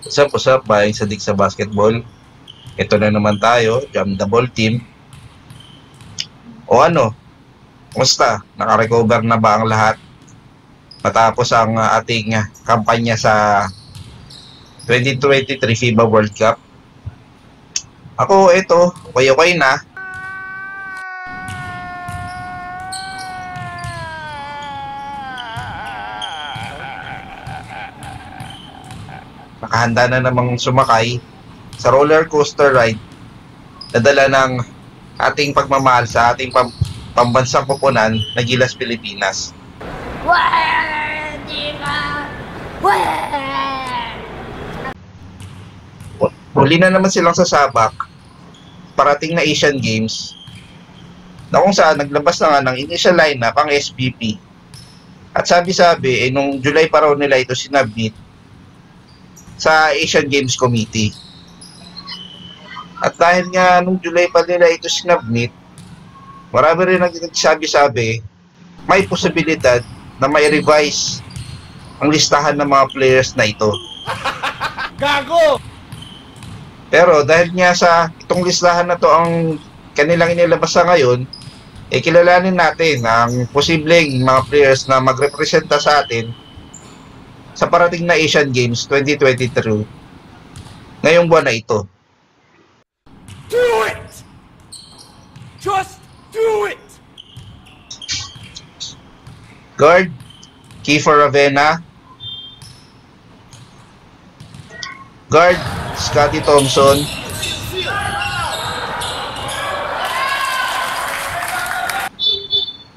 What's up, bahay sadik sa basketball. Ito na naman tayo, Jam the Ball Team. O ano, kumusta? Naka-recover na ba ang lahat? Matapos ang ating kampanya sa 2023 FIBA World Cup. Ako, ito, okay na. Nakahanda na namang sumakay sa roller coaster ride na dala ng ating pagmamahal sa ating pambansang koponan na Gilas Pilipinas. Huli na naman silang sasabak parating na Asian Games na kung saan naglabas na nga ng initial lineup ang SBP. At sabi-sabi, nung July pa raw nila ito sinabit sa Asian Games Committee. At dahil nga nung July pa nila ito sinabit, marami rin nagsabi-sabi, may posibilidad na may revise ang listahan ng mga players na ito. Gago! Pero dahil nga sa itong listahan na to ang kanilang inilabas sa ngayon, kilalanin natin ang posibleng mga players na magrepresenta sa atin sa parating na Asian Games 2023 ngayong buwan na ito. Do it! Just do it! Guard, Kiefer Ravena. Guard, Scottie Thompson.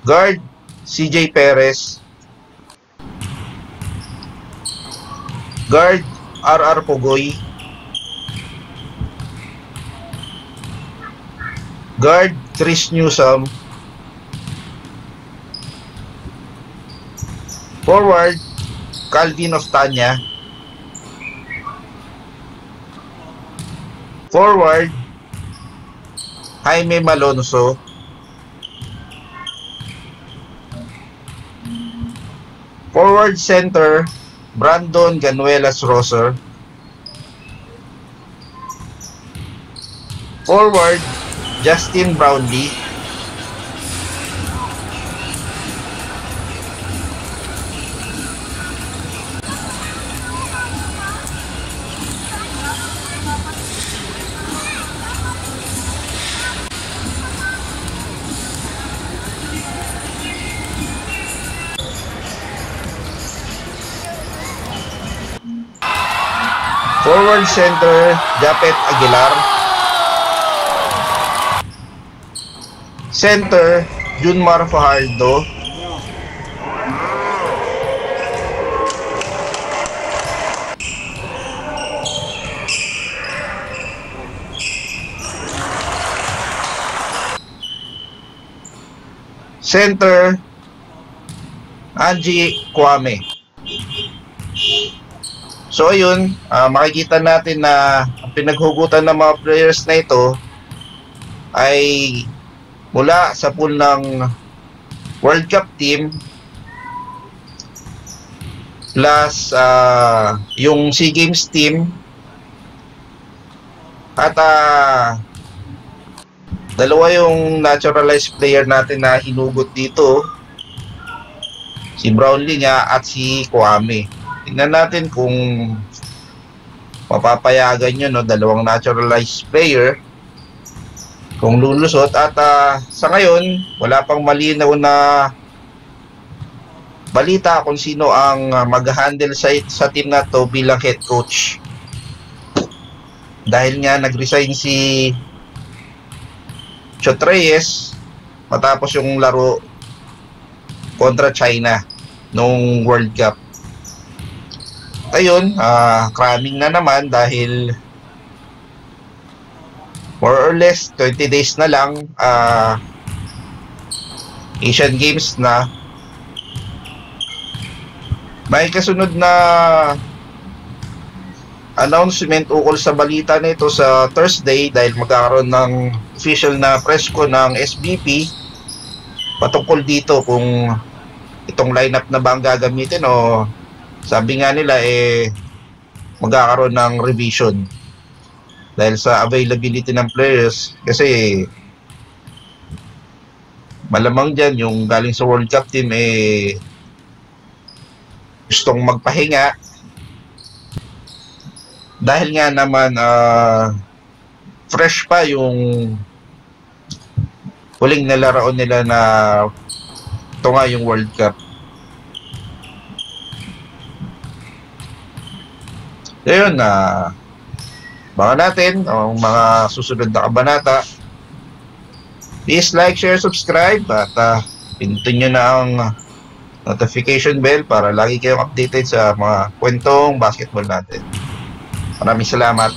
Guard, CJ Perez. Guard, RR Pugoy. Guard, Chris Newsome. Forward, Calvin Oftanya. Forward, Jaime Malonzo. Forward center, Brandon Ganuelas Roser. Forward, Justin Brownlee. Forward center, Japet Aguilar. Center, Junmar Fajardo. Center, Angie Kwame. So ayun, makikita natin na ang pinaghugutan ng mga players na ito ay mula sa pool ng World Cup team plus yung SEA Games team at dalawa yung naturalized player natin na hinugot dito, si Brownlee nga at si Kwame. Tingnan natin kung mapapayagan nyo, no, dalawang naturalized player kung lulusot. At sa ngayon, wala pang malinaw na balita kung sino ang mag-handle sa team na to bilang head coach. Dahil nga nag-resign si Chot Reyes matapos yung laro kontra China nung World Cup. Ayun, cramming na naman dahil more or less 20 days na lang Asian Games na. May kasunod na announcement ukol sa balita nito sa Thursday dahil magkakaroon ng official na press ko ng SBP patungkol dito kung itong lineup na ba ang gagamitin o sabi nga nila magkakaroon ng revision dahil sa availability ng players. Kasi malamang dyan yung galing sa World Cup team gustong magpahinga dahil nga naman fresh pa yung huling nalaroon nila na ito nga yung World Cup. Ayun baka natin ang mga susunod na kabanata. Please like, share, subscribe at pindutin nyo na ang notification bell para lagi kayong updated sa mga kwentong basketball natin. Maraming salamat.